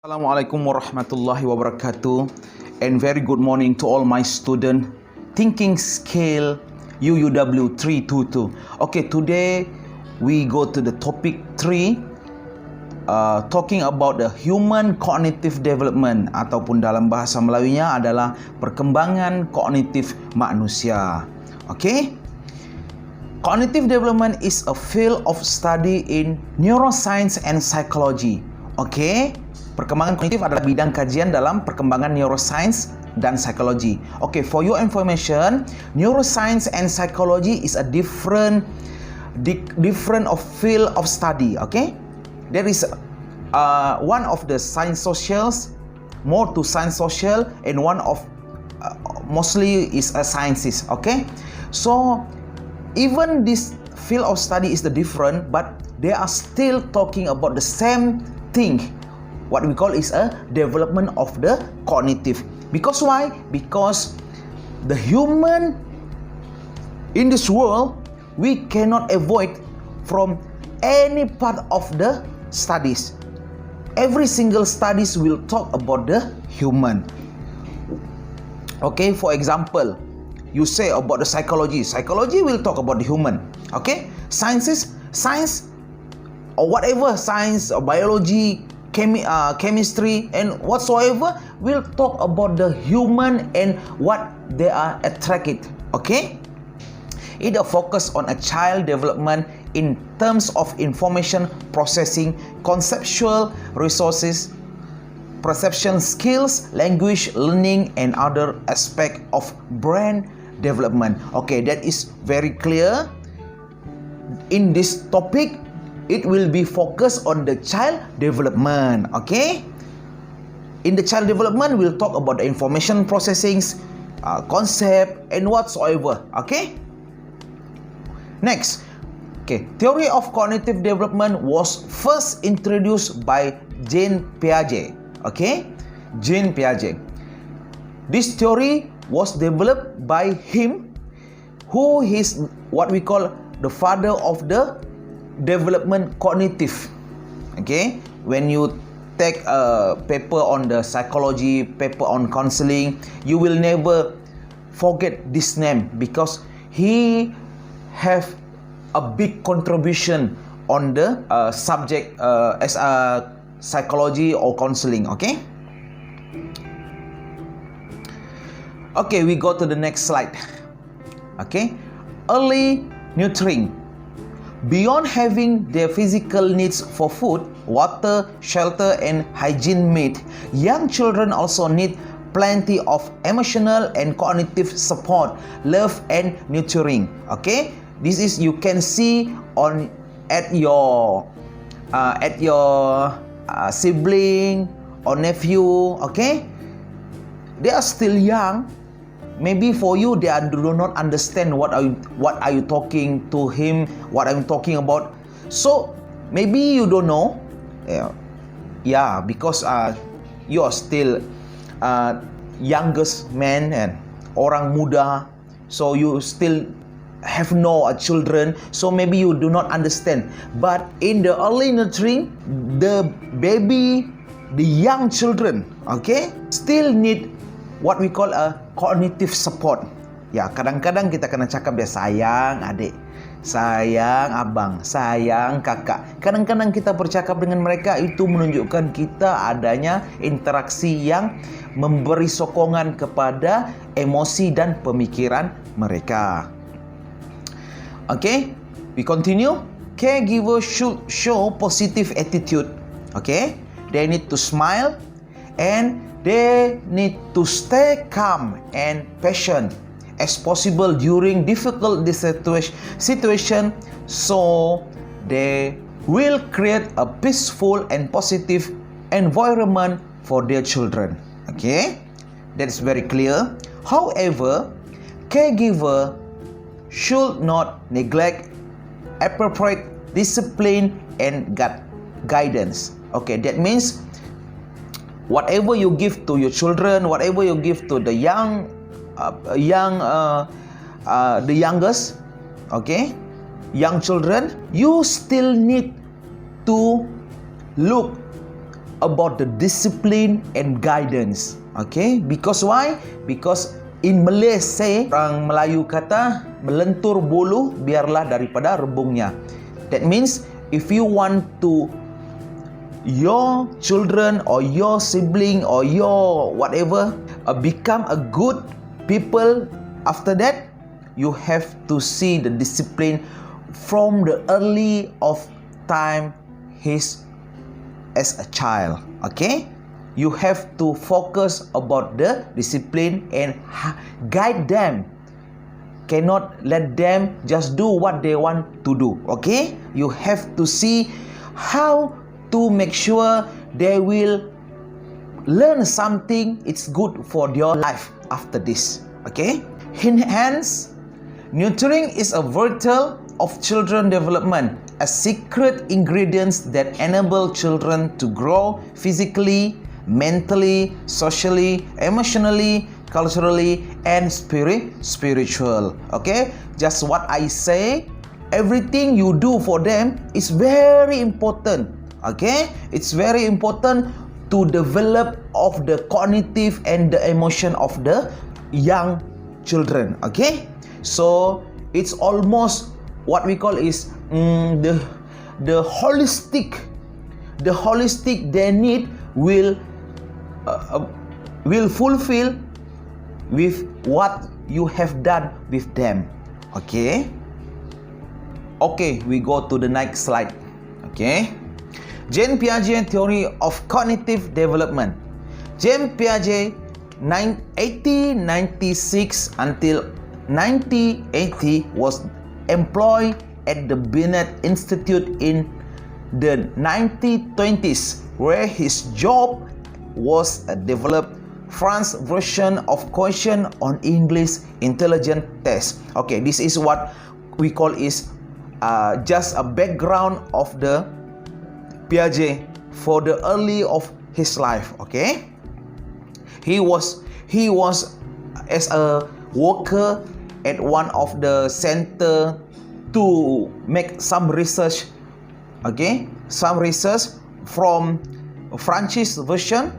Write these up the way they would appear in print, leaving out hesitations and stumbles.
Assalamualaikum warahmatullahi wabarakatuh, and very good morning to all my student thinking scale UUW 322. Okay, today we go to the topic 3, talking about the human cognitive development, ataupun dalam bahasa Melayunya adalah perkembangan kognitif manusia. Okay, cognitive development is a field of study in neuroscience and psychology. Okay, perkembangan kognitif adalah bidang kajian dalam perkembangan neuroscience dan psikologi. Okay, for your information, neuroscience and psychology is a different of field of study. Okay, there is one of the science socials, more to science social, and one of mostly is a sciences. Okay, so even this field of study is the different, but they are still talking about the same thing. What we call is a development of the cognitive. Because why? Because the human in this world, we cannot avoid from any part of the studies. Every single studies will talk about the human. Okay, for example, you say about the psychology will talk about the human. Okay, science or whatever, science or biology, chemistry and whatsoever will talk about the human and what they are attracted. Okay, it a focus on a child development in terms of information processing, conceptual resources, perception skills, language learning, and other aspect of brain development. Okay, that is very clear. In this topic, it will be focused on the child development. Okay, in the child development, we'll talk about the information processing, concept, and whatsoever. Okay, next. Okay, theory of cognitive development was first introduced by Jean Piaget. Okay, Jean Piaget. This theory was developed by him, who is what we call the father of the development cognitive. Okay, when you take a paper on the psychology, paper on counseling, you will never forget this name because he have a big contribution on the subject as a psychology or counseling. Okay, okay, we go to the next slide. Okay, early nurturing. Beyond having their physical needs for food, water, shelter, and hygiene met, young children also need plenty of emotional and cognitive support, love, and nurturing. Okay, this is you can see at your sibling or nephew. Okay, they are still young. Maybe for you, they do not understand what are you talking to him, what I'm talking about. So maybe you don't know, because you are still youngest man and orang muda, so you still have no children. So maybe you do not understand. But in the early nurturing, the baby, the young children, okay, still need what we call a cognitive support. Ya, kadang-kadang kita kena cakap dia sayang adik, sayang abang, sayang kakak. Kadang-kadang kita bercakap dengan mereka itu menunjukkan kita adanya interaksi yang memberi sokongan kepada emosi dan pemikiran mereka. Okay, we continue. Caregivers should show positive attitude. Okay, they need to smile and they need to stay calm and patient as possible during difficult situation, so they will create a peaceful and positive environment for their children. Okay, that is very clear. However, caregiver should not neglect appropriate discipline and guidance. Okay, that means whatever you give to your children, whatever you give to the the youngest, okay, young children, you still need to look about the discipline and guidance. Okay, because why? Because in Malay say, orang Melayu kata, melentur bulu biarlah daripada rebungnya. That means if you want to your children or your sibling or your whatever become a good people, after that you have to see the discipline from the early of time his as a child. Okay, you have to focus about the discipline and guide them. Cannot let them just do what they want to do. Okay, you have to see how to make sure they will learn something. It's good for your life after this. Okay, hence nurturing is a vital of children development, a secret ingredients that enable children to grow physically, mentally, socially, emotionally, culturally, and spiritual. Okay, just what I say, everything you do for them is very important. Okay, it's very important to develop of the cognitive and the emotion of the young children. Okay, so it's almost what we call is the holistic their need will fulfill with what you have done with them. Okay, we go to the next slide. Okay, Jean Piaget theory of cognitive development. Jean Piaget 1896 until 1980 was employed at the Binet Institute in the 1920s, where his job was a developed French version of question on English intelligence test. Okay, this is what we call is just a background of the Piaget for the early of his life. Okay, he was as a worker at one of the center to make some research. Okay, some research from French version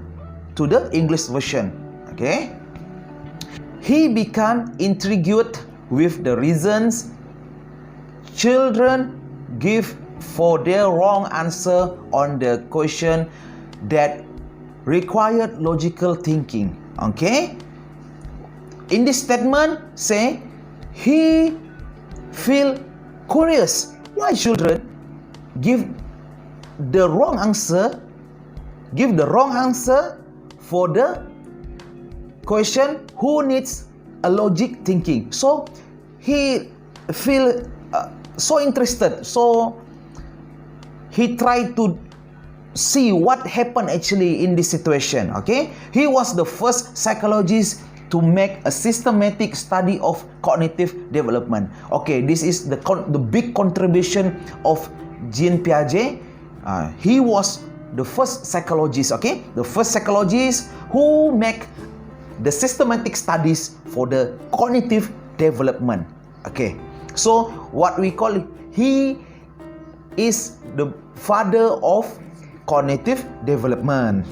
to the English version. Okay, he became intrigued with the reasons children give for their wrong answer on the question that required logical thinking. Okay, in this statement say he feel curious why children give the wrong answer for the question who needs a logic thinking. So he feel so interested, so he tried to see what happened actually in this situation. Okay, he was the first psychologist to make a systematic study of cognitive development. Okay, this is the big contribution of Jean Piaget. He was the first psychologist. Okay, the first psychologist who make the systematic studies for the cognitive development. Okay, so what we call he is the father of cognitive development.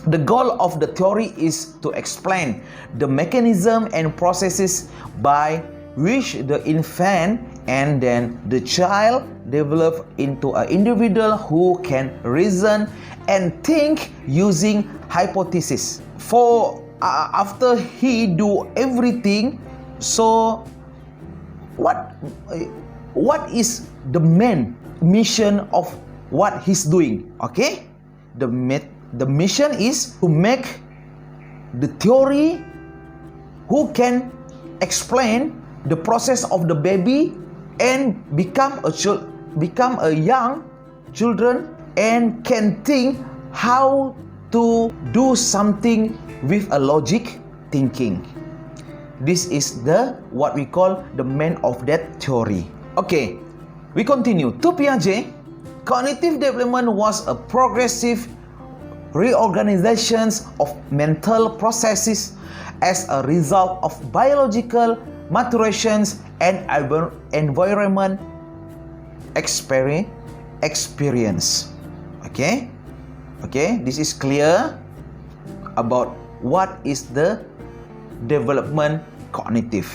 The goal of the theory is to explain the mechanism and processes by which the infant and then the child develop into an individual who can reason and think using hypothesis. For after he do everything, so what is the main mission of what he's doing? Okay, the mission is to make the theory who can explain the process of the baby and become a young children and can think how to do something with a logic thinking. This is the what we call the main of that theory. Okay, we continue. To Piaget, cognitive development was a progressive reorganizations of mental processes as a result of biological maturations and environment experience. Okay, Okay, this is clear about what is the development cognitive.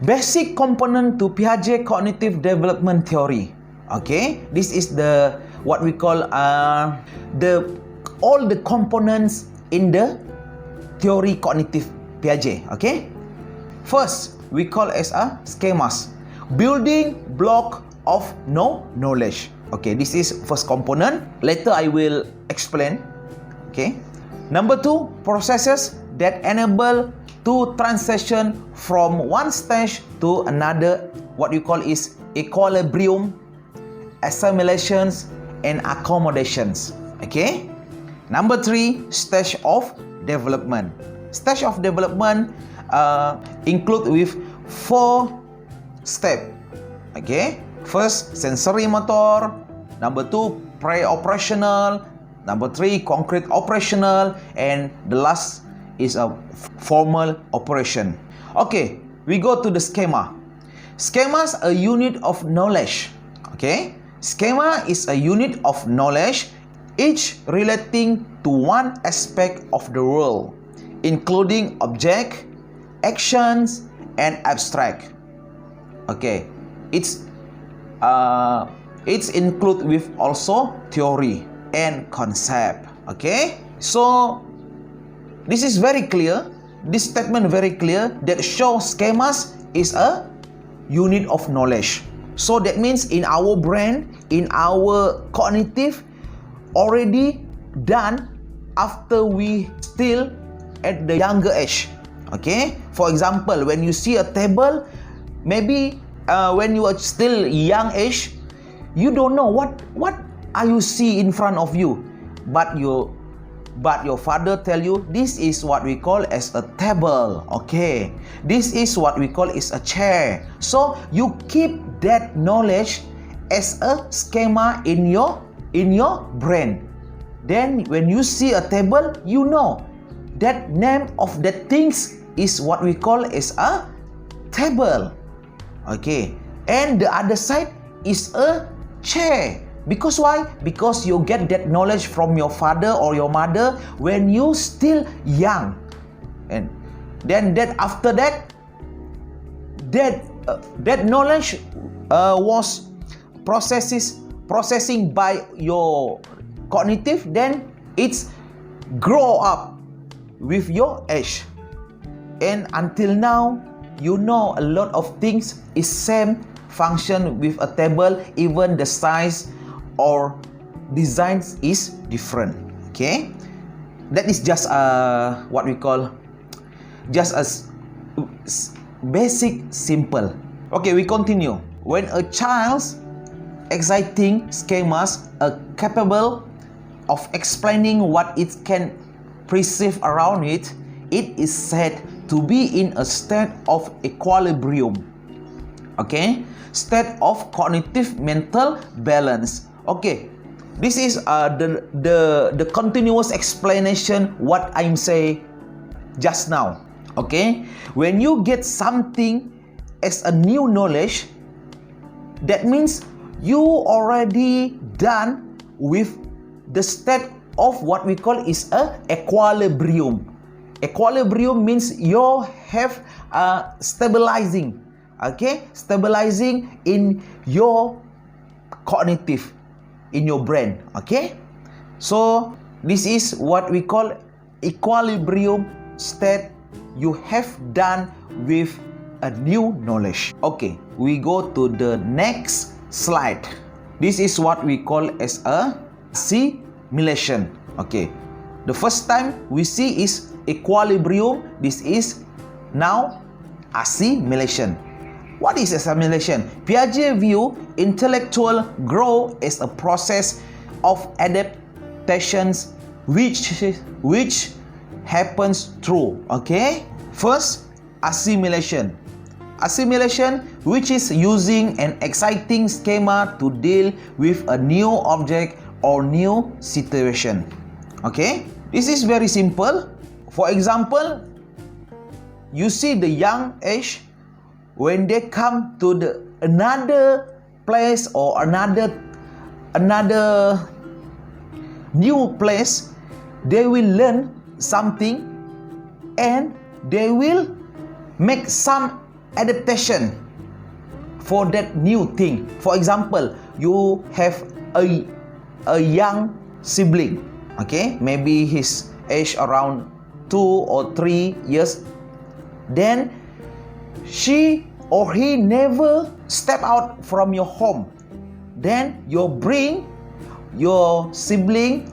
Basic component to Piaget cognitive development theory. Okay, this is the what we call all the components in the theory cognitive Piaget. Okay, first we call as a schemas, building block of knowledge. Okay, this is first component. Later I will explain. Okay, number 2, processes that enable to transition from one stage to another, what you call is equilibrium, assimilations, and accommodations. Okay, number 3, stage of development. Stage of development include with 4 steps. Okay, first sensory motor, number 2 pre-operational, number 3 concrete operational, and the last is a formal operation. Okay, we go to the schema. Schemas a unit of knowledge. Okay, schema is a unit of knowledge, each relating to one aspect of the world, including object, actions, and abstract. Okay, it's include with also theory and concept. Okay, so this is very clear. This statement very clear that shows schemas is a unit of knowledge. So that means in our brain, in our cognitive, already done after we still at the younger age. Okay, for example, when you see a table, maybe when you are still young age, you don't know what are you see in front of you, but your father tell you this is what we call as a table. Okay, this is what we call is a chair. So you keep that knowledge as a schema in your brain. Then when you see a table, you know that name of that things is what we call as a table. Okay, and the other side is a chair. Because why? Because you get that knowledge from your father or your mother when you still young, and then that after that knowledge was processing by your cognitive. Then it's grow up with your age, and until now you know a lot of things is same function with a table, even the size or designs is different. Okay, that is just what we call just as basic simple. Okay, we continue. When a child's exciting schemas are capable of explaining what it can perceive around it, it is said to be in a state of equilibrium. Okay, state of cognitive mental balance. Okay, this is the continuous explanation what I'm saying just now. Okay, when you get something as a new knowledge, that means you already done with the state of what we call is a equilibrium. Equilibrium means you have stabilizing. Okay, stabilizing in your cognitive, in your brain. Okay, so this is what we call equilibrium state you have done with a new knowledge. Okay, we go to the next slide. This is what we call as a assimilation. Okay, the first time we see is equilibrium. This is now assimilation. What is assimilation? Piaget view intellectual growth as a process of adaptations which happens through. Okay, first assimilation. Assimilation, which is using an exciting schema to deal with a new object or new situation. Okay, this is very simple. For example, you see the young age, when they come to the another place or another new place, they will learn something and they will make some adaptation for that new thing. For example, you have a young sibling, okay, maybe his age around 2 or 3 years, then she or he never step out from your home, then you bring your sibling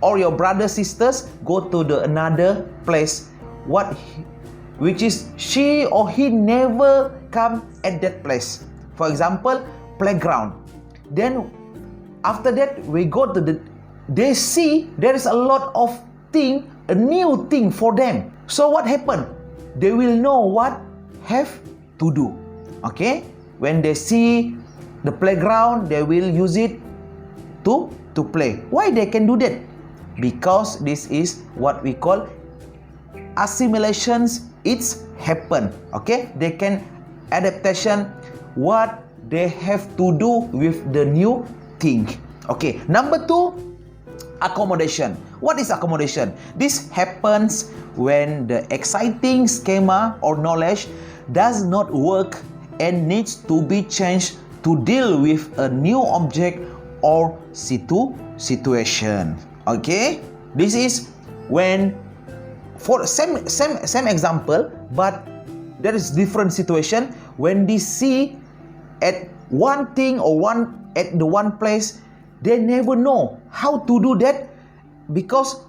or your brother sisters go to the another place which is she or he never come at that place. For example, playground. Then after that we go to they see there is a lot of thing, a new thing for them. So what happened? They will know what have to do. Okay? When they see the playground, they will use it to play. Why they can do that? Because this is what we call assimilations. It's happen. Okay? They can adaptation what they have to do with the new thing. Okay. Number 2, accommodation. What is accommodation? This happens when the exciting schema or knowledge does not work and needs to be changed to deal with a new object or situation. Okay, this is when, for same example, but there is different situation. When they see at one thing or at the one place, they never know how to do that because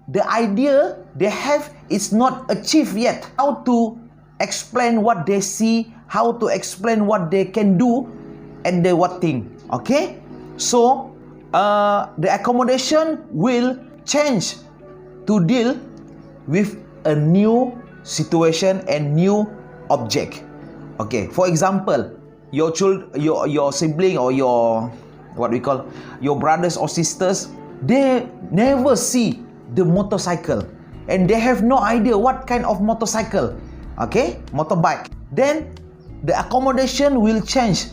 the idea they have is not achieved yet. How to explain what they see, how to explain what they can do and the what thing. Okay, so the accommodation will change to deal with a new situation and new object. Okay, for example, your sibling or your what we call your brothers or sisters, they never see the motorcycle and they have no idea what kind of motorcycle. Okay, motorbike. Then the accommodation will change.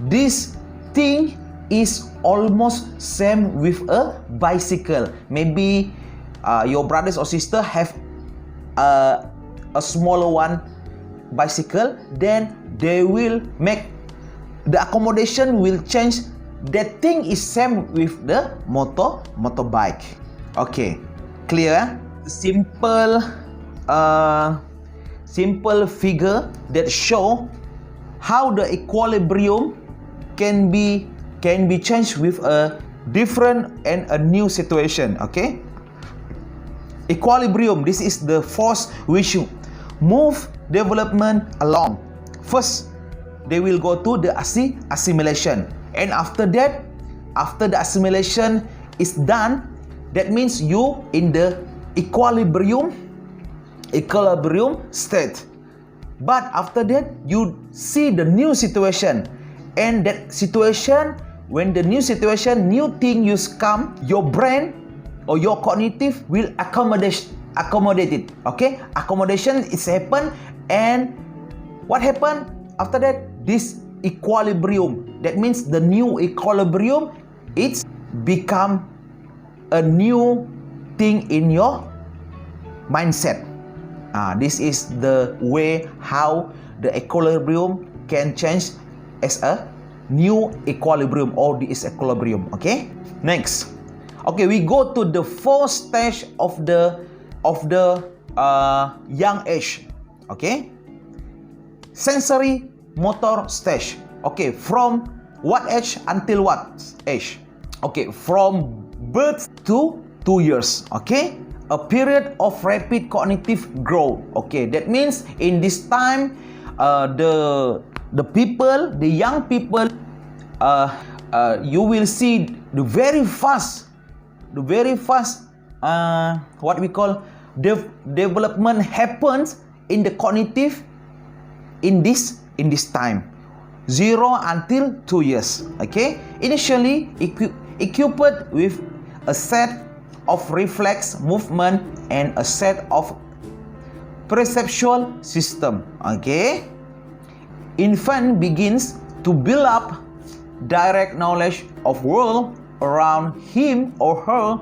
This thing is almost same with a bicycle. Maybe your brothers or sister have a smaller one bicycle, then they will make the accommodation will change. That thing is same with the motorbike. Okay, clear? Simple figure that show how the equilibrium can be changed with a different and a new situation. Okay, equilibrium, this is the force which move development along. First, they will go to the assimilation, and after that, after the assimilation is done, that means you in the equilibrium state. But after that, you see the new situation, and that situation, when the new situation, new thing you come, your brain or your cognitive will accommodate it. Okay, accommodation is happen, and what happened after that? This equilibrium. That means the new equilibrium, it's become a new thing in your mindset. This is the way how the equilibrium can change as a new equilibrium or disequilibrium. Okay, next. Okay, we go to the fourth stage of the young age. Okay, sensory motor stage. Okay, from what age until what age? Okay, from birth to 2 years. Okay, a period of rapid cognitive growth. Okay, that means in this time, the young people, you will see the very fast, what we call development happens in the cognitive in this time, 0 until 2 years. Okay, initially equipped with a set of reflex movement and a set of perceptual system. Okay, infant begins to build up direct knowledge of world around him or her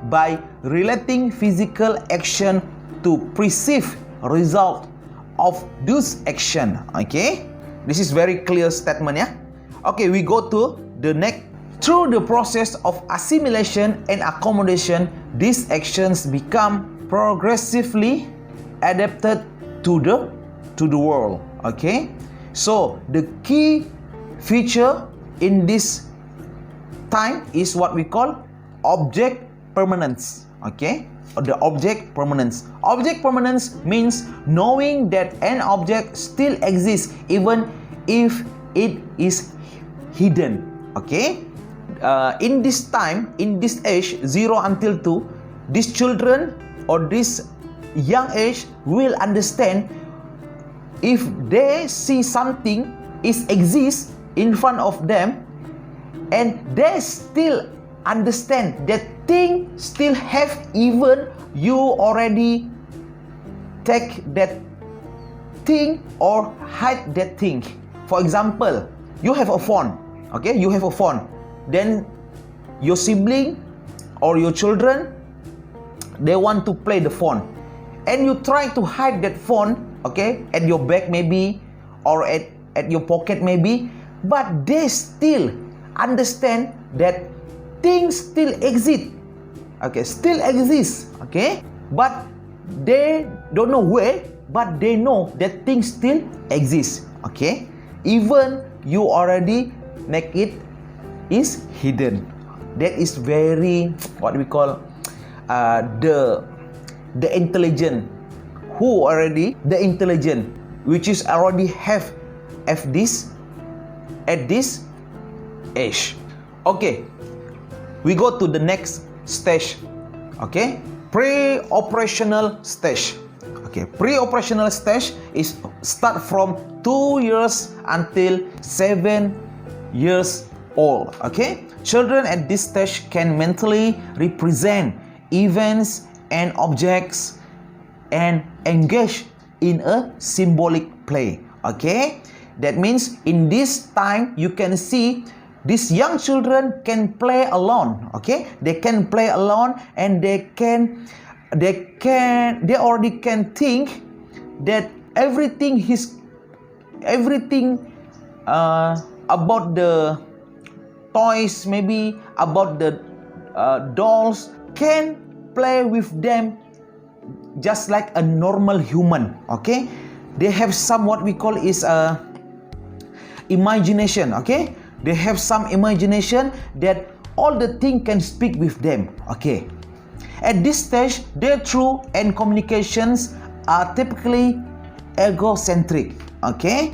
by relating physical action to perceived result of those action. Okay, this is very clear statement, yeah. Okay, we go to the next. Through the process of assimilation and accommodation, these actions become progressively adapted to the world. Okay, so the key feature in this time is what we call object permanence. Okay, the object permanence. Object permanence means knowing that an object still exists even if it is hidden. Okay, in this time, in this age 0 until 2, these children or this young age will understand if they see something is exists in front of them, and they still understand that thing still have, even you already take that thing or hide that thing. For example, you have a phone. Okay, you have a phone, then your sibling or your children, they want to play the phone, and you try to hide that phone, okay, at your bag maybe, or at your pocket maybe, but they still understand that things still exist. Okay, still exist. Okay, but they don't know where, but they know that things still exist. Okay, even you already make it is hidden. That is very what we call the intelligent, who already the intelligent, which is already have this at this age. Okay, we go to the next stage. Okay, pre-operational stage. Okay, pre-operational stage is start from 2 years until 7 years old. Okay, children at this stage can mentally represent events and objects and engage in a symbolic play. Okay, that means in this time you can see these young children can play alone. Okay, they can play alone, and they already can think that everything about the toys, maybe about the dolls, can play with them just like a normal human. Okay, they have some what we call is imagination. Okay, they have some imagination that all the thing can speak with them. Okay, at this stage their truth and communications are typically egocentric. Okay,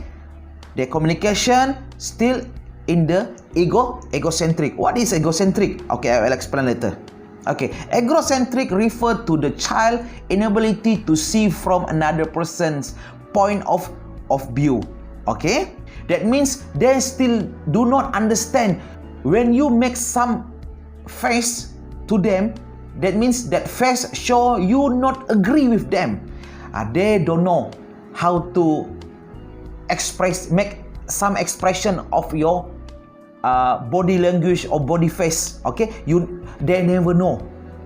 their communication still in the egocentric. What is egocentric? Okay, I will explain later. Okay, egocentric refer to the child inability to see from another person's point of view. Okay, that means they still do not understand when you make some face to them. That means that face show you not agree with them. They don't know how to make some expression of your body language or body face. Okay, they never know,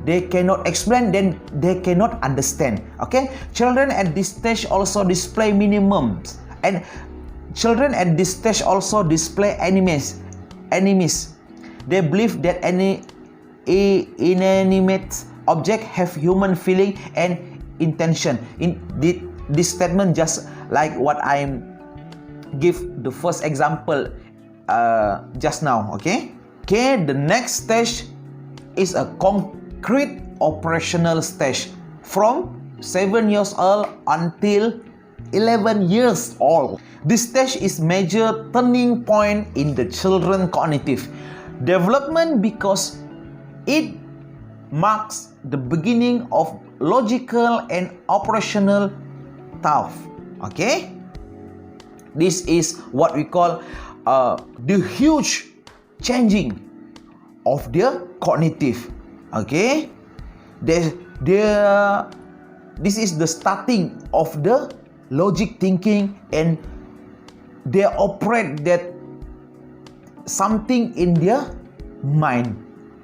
they cannot explain, then they cannot understand. Okay, children at this stage also display minimums, and children at this stage also display enemies. They believe that any inanimate object have human feeling and intention. In this statement, just like what I give the first example just now. Okay, the next stage is a concrete operational stage from 7 years old until 11 years old. This stage is major turning point in the children cognitive development because it marks the beginning of logical and operational thought. Okay, this is what we call the huge changing of their cognitive. Okay, this is the starting of the logic thinking, and they operate that something in their mind.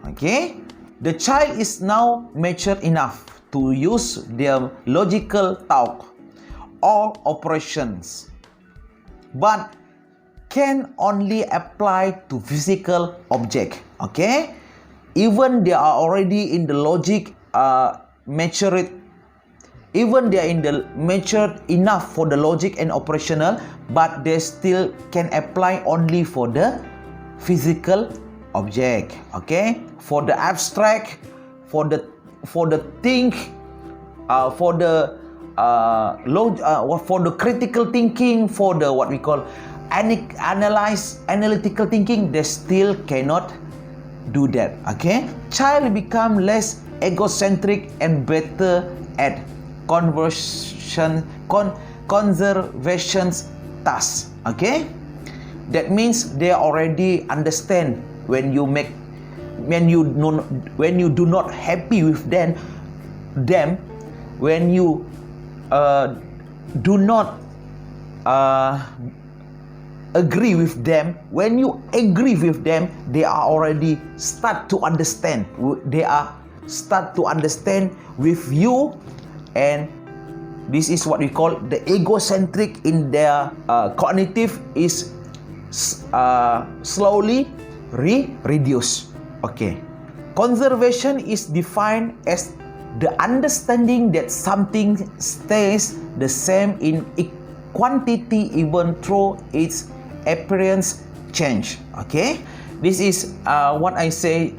Okay, the child is now mature enough to use their logical thought or operations, but can only apply to physical object. Okay, even they are already in the logic mature, even they are in the mature enough for the logic and operational, but they still can apply only for the physical object. Okay, for the abstract, for the think, for the critical thinking, for the what we call analytical thinking, they still cannot do that. Okay, child become less egocentric and better at conservation tasks. Okay, that means they already understand when you do not happy with them, when you do not agree with them, when you agree with them, they are already start to understand. They are start to understand with you, and this is what we call the egocentric in their cognitive is slowly reduce. Okay, conservation is defined as the understanding that something stays the same in quantity even though its appearance change. Okay, this is what I say.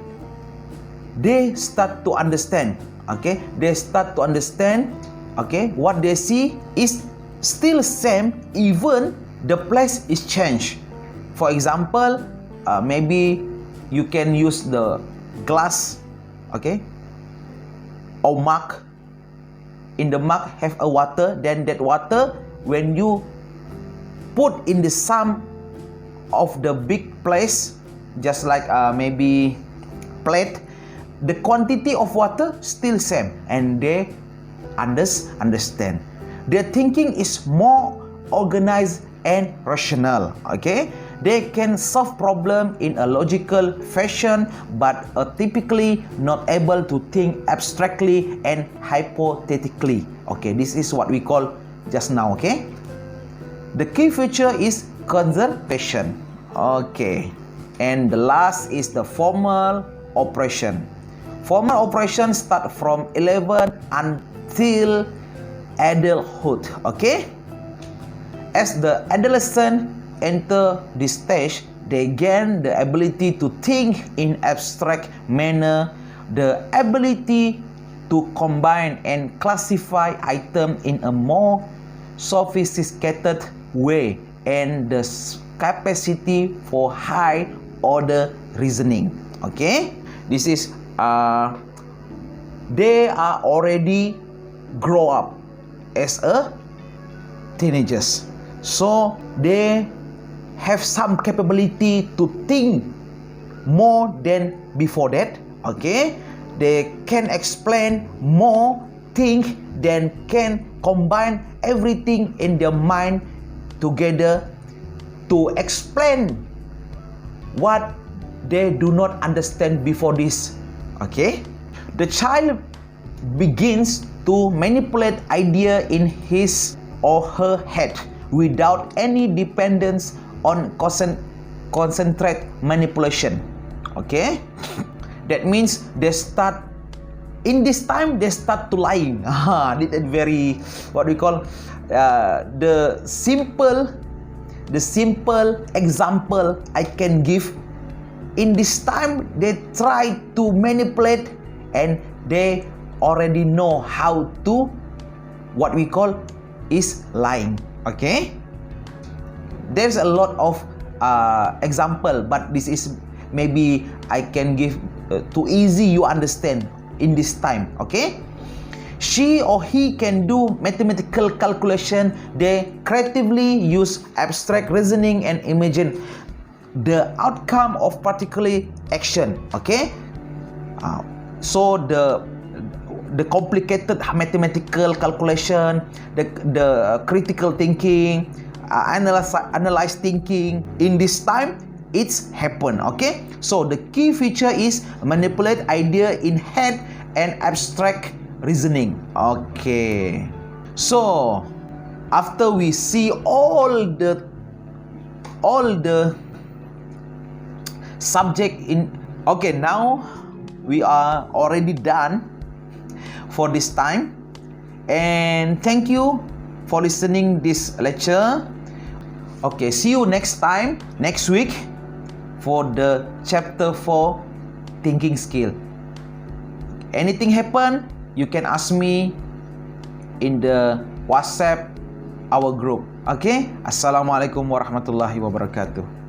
They start to understand. Okay, they start to understand. Okay, what they see is still same even the place is changed. For example, maybe you can use the glass, okay, or mug. In the mug have a water, then that water when you put in the some of the big place, just like maybe plate, the quantity of water still same, and they understand. Their thinking is more organized and rational. Okay, they can solve problem in a logical fashion, but are typically not able to think abstractly and hypothetically. Okay, this is what we call just now. Okay, the key feature is conservation. Okay, and the last is the formal operation. Formal operation start from 11 until adulthood. Okay, as the adolescent enter this stage, they gain the ability to think in abstract manner, the ability to combine and classify items in a more sophisticated way, and the capacity for high order reasoning. Okay, this is they are already grow up as a teenagers, so they have some capability to think more than before that. Okay, they can explain more things than can combine everything in their mind together to explain what they do not understand before this. Okay, the child begins to manipulate idea in his or her head without any dependence on concentrate manipulation. Okay, that means they start in this time they start to lying. This is very what we call the simple example I can give. In this time they try to manipulate, and they already know how to what we call is lying. Okay, there's a lot of example, but this is maybe I can give too easy you understand in this time. Okay, she or he can do mathematical calculation. They creatively use abstract reasoning and imagine the outcome of particular action. Okay, so the complicated mathematical calculation, the critical thinking, analyze thinking. In this time, it's happen. Okay, so the key feature is manipulate idea in head and abstract reasoning. Okay, so after we see all the subject in, okay, now we are already done for this time, and thank you for listening this lecture. Okay, see you next time, next week, for the chapter 4 thinking skill. Anything happen, you can ask me in the WhatsApp our group. Okay, Assalamualaikum warahmatullahi wabarakatuh.